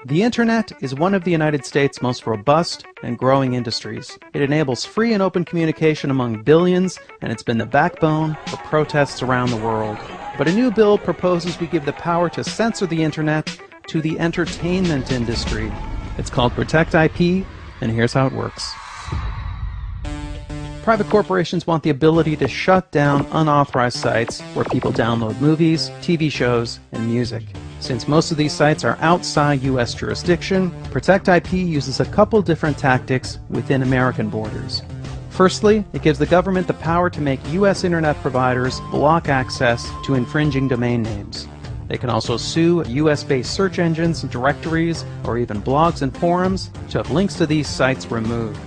The Internet is one of the United States' most robust and growing industries. It enables free and open communication among billions, and it's been the backbone for protests around the world. But a new bill proposes we give the power to censor the Internet to the entertainment industry. It's called Protect IP, and here's how it works. Private corporations want the ability to shut down unauthorized sites where people download movies, TV shows, and music. Since most of these sites are outside U.S. jurisdiction, Protect IP uses a couple different tactics within American borders. Firstly, it gives the government the power to make U.S. internet providers block access to infringing domain names. They can also sue US-based search engines, directories, or even blogs and forums to have links to these sites removed.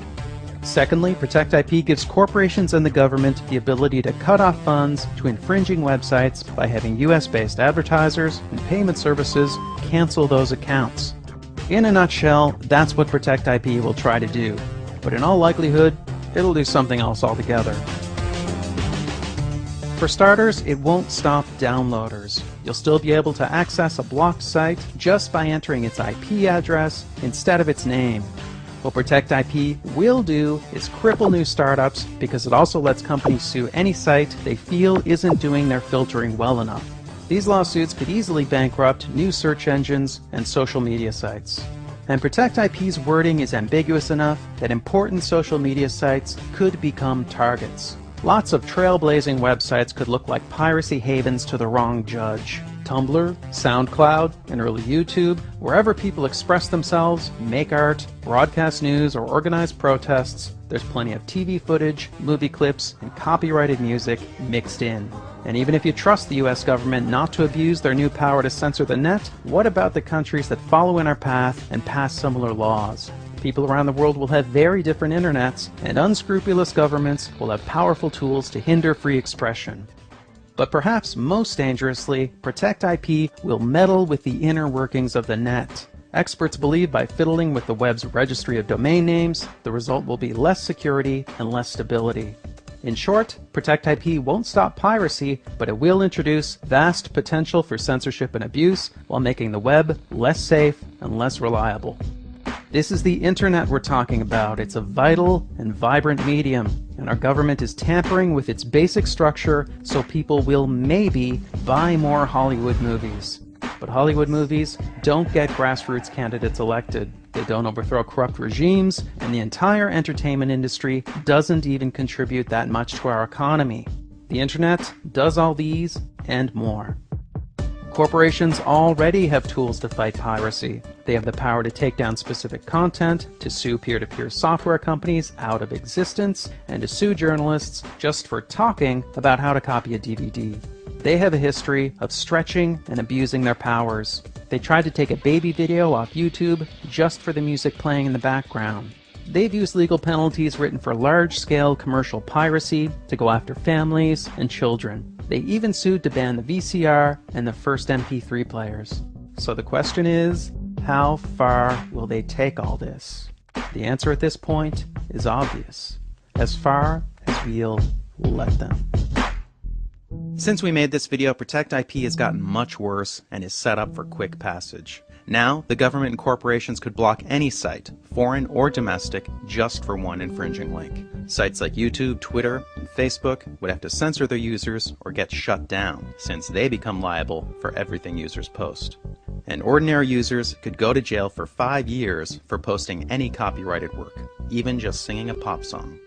Secondly, Protect IP gives corporations and the government the ability to cut off funds to infringing websites by having US-based advertisers and payment services cancel those accounts. In a nutshell, that's what Protect IP will try to do. But in all likelihood, it'll do something else altogether. For starters, it won't stop downloaders. You'll still be able to access a blocked site just by entering its IP address instead of its name. What Protect IP will do is cripple new startups because it also lets companies sue any site they feel isn't doing their filtering well enough. These lawsuits could easily bankrupt new search engines and social media sites. And Protect IP's wording is ambiguous enough that important social media sites could become targets. Lots of trailblazing websites could look like piracy havens to the wrong judge. Tumblr, SoundCloud, and early YouTube, wherever people express themselves, make art, broadcast news, or organize protests, there's plenty of TV footage, movie clips, and copyrighted music mixed in. And even if you trust the US government not to abuse their new power to censor the net, what about the countries that follow in our path and pass similar laws? People around the world will have very different internets, and unscrupulous governments will have powerful tools to hinder free expression. But perhaps most dangerously, Protect IP will meddle with the inner workings of the net. Experts believe by fiddling with the web's registry of domain names, the result will be less security and less stability. In short, Protect IP won't stop piracy, but it will introduce vast potential for censorship and abuse while making the web less safe and less reliable. This is the Internet we're talking about. It's a vital and vibrant medium, and our government is tampering with its basic structure so people will maybe buy more Hollywood movies. But Hollywood movies don't get grassroots candidates elected. They don't overthrow corrupt regimes, and the entire entertainment industry doesn't even contribute that much to our economy. The Internet does all these and more. Corporations already have tools to fight piracy. They have the power to take down specific content, to sue peer-to-peer software companies out of existence, and to sue journalists just for talking about how to copy a DVD. They have a history of stretching and abusing their powers. They tried to take a baby video off YouTube just for the music playing in the background. They've used legal penalties written for large-scale commercial piracy to go after families and children. They even sued to ban the VCR and the first MP3 players. So the question is, how far will they take all this? The answer at this point is obvious. As far as we'll let them. Since we made this video, Protect IP has gotten much worse and is set up for quick passage. Now, the government and corporations could block any site, foreign or domestic, just for one infringing link. Sites like YouTube, Twitter, and Facebook would have to censor their users or get shut down, since they become liable for everything users post. And ordinary users could go to jail for 5 years for posting any copyrighted work, even just singing a pop song.